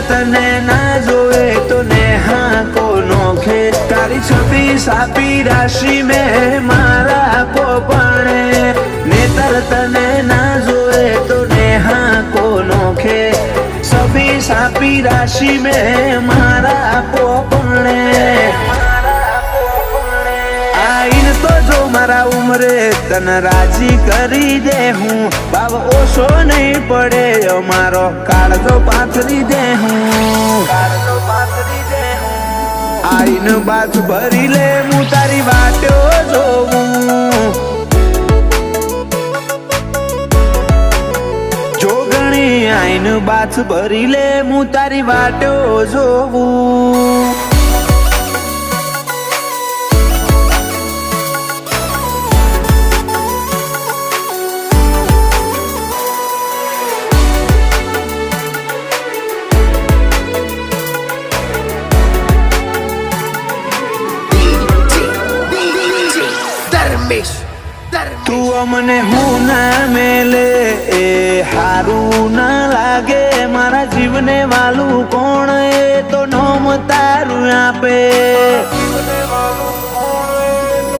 તને ના જોવે તો નેહા કોનો ખે તારી છબી સાપી રાશિ મેં મારા પોપણે નેતર તને ના જોવે તો નેહા કોનો ખે છબી સાપી રાશિ મેં મારા પોપણે આઈન તો જો મારા ઉમરે તને રાજી કરી દે હું ભાવ ઓછો નહીં પડે મારો કાળજો પાથરી દે હું આઈન બાજુ ભરી લે હું તારી વાટો જોઉં જોગણી આઈન બાજ ભરી લે હું તારી વાટો જોઉં તું અમને હું ના મેલે એ હારું ના લાગે મારા જીવને વાલું કોણ એ તો નોમ તારું આપે